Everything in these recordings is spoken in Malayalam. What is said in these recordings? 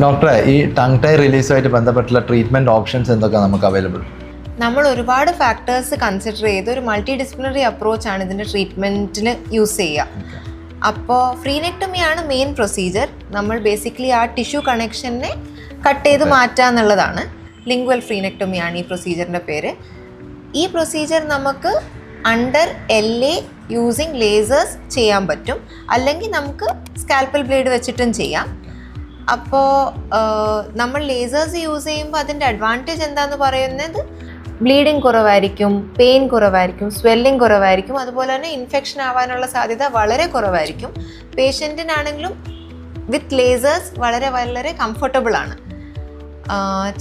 ഡോക്ടറെ ഈ ടങ് ടൈ റിലീസുമായിട്ട് ബന്ധപ്പെട്ടുള്ള ട്രീറ്റ്മെൻറ്റ് ഓപ്ഷൻസ് എന്തൊക്കെയാണ് നമുക്ക് അവൈലബിൾ? നമ്മൾ ഒരുപാട് ഫാക്ടേഴ്സ് കൺസിഡർ ചെയ്ത് ഒരു മൾട്ടി ഡിസിപ്ലിനറി അപ്രോച്ചാണ് ഇതിൻ്റെ ട്രീറ്റ്മെൻറ്റിന് യൂസ് ചെയ്യുക. അപ്പോൾ ഫ്രീനെക്ടമിയാണ് മെയിൻ പ്രൊസീജിയർ. നമ്മൾ ബേസിക്കലി ആ ടിഷ്യൂ കണക്ഷനെ കട്ട് ചെയ്ത് മാറ്റുക എന്നുള്ളതാണ്. ലിംഗ്വൽ ഫ്രീനെക്ടമിയാണ് ഈ പ്രൊസീജിയറിൻ്റെ പേര്. ഈ പ്രൊസീജിയർ നമുക്ക് അണ്ടർ LA യൂസിങ് ലേസേഴ്സ് ചെയ്യാൻ പറ്റും, അല്ലെങ്കിൽ നമുക്ക് സ്കാൽപ്പൽ ബ്ലേഡ് വെച്ചിട്ടും ചെയ്യാം. അപ്പോൾ നമ്മൾ ലേസേഴ്സ് യൂസ് ചെയ്യുമ്പോൾ അതിൻ്റെ അഡ്വാൻറ്റേജ് എന്താണെന്ന് പറയുന്നത് ബ്ലീഡിങ് കുറവായിരിക്കും, പെയിൻ കുറവായിരിക്കും, സ്വെല്ലിങ് കുറവായിരിക്കും, അതുപോലെ തന്നെ ഇൻഫെക്ഷൻ ആവാനുള്ള സാധ്യത വളരെ കുറവായിരിക്കും. പേഷ്യൻറ്റിനാണെങ്കിലും വിത്ത് ലേസേഴ്സ് വളരെ വളരെ കംഫർട്ടബിൾ ആണ്.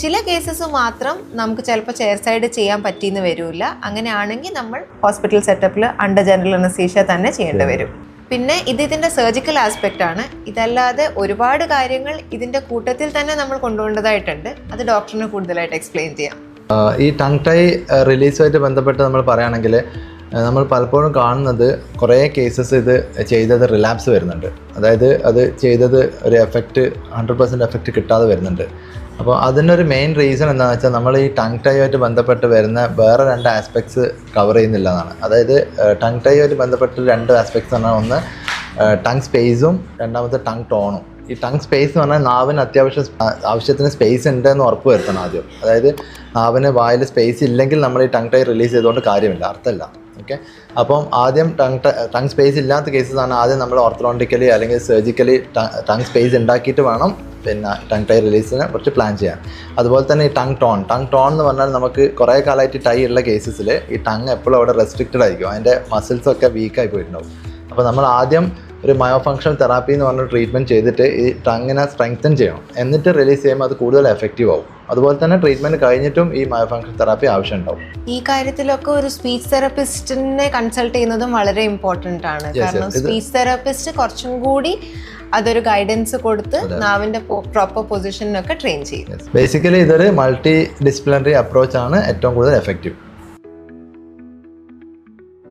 ചില കേസസ് മാത്രം നമുക്ക് ചിലപ്പോൾ ചെയർ സൈഡ് ചെയ്യാൻ പറ്റിയെന്ന് വരില്ല. അങ്ങനെയാണെങ്കിൽ നമ്മൾ ഹോസ്പിറ്റൽ സെറ്റപ്പിൽ അണ്ടർ ജനറൽ അനസ്തീഷ്യ തന്നെ ചെയ്യേണ്ടി വരും. പിന്നെ ഇതിൻ്റെ സർജിക്കൽ ആസ്പെക്റ്റ് ആണ്. ഇതല്ലാതെ ഒരുപാട് കാര്യങ്ങൾ ഇതിൻ്റെ കൂട്ടത്തിൽ തന്നെ നമ്മൾ കൊണ്ടുപോകേണ്ടതായിട്ടുണ്ട്. അത് ഡോക്ടറിന് കൂടുതലായിട്ട് എക്സ്പ്ലെയിൻ ചെയ്യാം. ഈ ടങ് ടൈ റിലീസുമായിട്ട് ബന്ധപ്പെട്ട് നമ്മൾ പറയുകയാണെങ്കിൽ നമ്മൾ പലപ്പോഴും കാണുന്നത് കുറേ കേസസ് ഇത് ചെയ്തത് റിലാപ്സ് വരുന്നുണ്ട്. അതായത് അത് ചെയ്തത് ഒരു എഫക്റ്റ് 100% എഫക്റ്റ് കിട്ടാതെ വരുന്നുണ്ട്. അപ്പോൾ അതിനൊരു മെയിൻ റീസൺ എന്താണെന്ന് വെച്ചാൽ നമ്മൾ ഈ ടങ് ടൈയുമായിട്ട് ബന്ധപ്പെട്ട് വരുന്ന വേറെ 2 ആസ്പെക്ട്സ് കവർ ചെയ്യുന്നില്ല എന്നാണ്. അതായത് ടങ് ടൈയുമായിട്ട് ബന്ധപ്പെട്ട് 2 ആസ്പെക്ട്സ് എന്ന് പറഞ്ഞാൽ ഒന്ന് ടങ് സ്പേസും രണ്ടാമത്തെ ടങ് ടോണും. ഈ ടങ് സ്പേസ് എന്ന് പറഞ്ഞാൽ നാവിന് ആവശ്യത്തിന് സ്പേസ് ഉണ്ടെന്ന് ഉറപ്പ് വരുത്തണം ആദ്യം. അതായത് നാവിന് വായിൽ സ്പേസ് ഇല്ലെങ്കിൽ നമ്മൾ ഈ ടങ് ടൈ റിലീസ് ചെയ്തുകൊണ്ട് കാര്യമില്ല, അർത്ഥമില്ല. ഓക്കെ, അപ്പം ആദ്യം ടങ് സ്പേസ് ഇല്ലാത്ത കേസസാണ് ആദ്യം നമ്മൾ ഓർത്തോഡോണ്ടിക്കലി അല്ലെങ്കിൽ സർജിക്കലി ടങ് സ്പേസ് ഉണ്ടാക്കിയിട്ട് വേണം പിന്നെ ടങ് ടൈ റിലീസിനെ കുറിച്ച് പ്ലാൻ ചെയ്യാൻ. അതുപോലെ തന്നെ ഈ ടങ് ടോൺ എന്ന് പറഞ്ഞാൽ നമുക്ക് കുറേ കാലമായിട്ട് ടൈ ഉള്ള കേസസിൽ ഈ ടങ് എപ്പോഴും അവിടെ റെസ്ട്രിക്റ്റഡ് ആയിരിക്കും, അതിൻ്റെ മസിൽസൊക്കെ വീക്കായി പോയിട്ടുണ്ടാവും. അപ്പോൾ നമ്മൾ ആദ്യം ഒരു മയോഫങ്ഷണൽ തെറാപ്പി എന്ന് പറഞ്ഞ ട്രീറ്റ്മെൻറ്റ് ചെയ്തിട്ട് ഈ ടങ്ങിനെ സ്ട്രെങ്തൻ ചെയ്യണം, എന്നിട്ട് റിലീസ് ചെയ്യുമ്പോൾ അത് കൂടുതൽ എഫക്റ്റീവ് ആവും. അതുപോലെ തന്നെ ട്രീറ്റ്മെൻറ്റ് കഴിഞ്ഞിട്ടും ഈ മയോഫങ്ഷണൽ തെറാപ്പി ആവശ്യമുണ്ടാവും. ഈ കാര്യത്തിലൊക്കെ ഒരു സ്പീച്ച് തെറാപ്പിസ്റ്റിനെ കൺസൾട്ട് ചെയ്യുന്നതും വളരെ ഇമ്പോർട്ടൻ്റ് ആണ്. കാരണം സ്പീച്ച് തെറാപ്പിസ്റ്റ് കുറച്ചും കൂടി അതൊരു ഗൈഡൻസ് കൊടുത്ത് നാവിൻ്റെ പ്രോപ്പർ പൊസിഷനൊക്കെ ട്രെയിൻ ചെയ്യും. ബേസിക്കലി ഇതൊരു മൾട്ടി ഡിസിപ്ലിനറി അപ്രോച്ചാണ് ഏറ്റവും കൂടുതൽ എഫക്റ്റീവ്.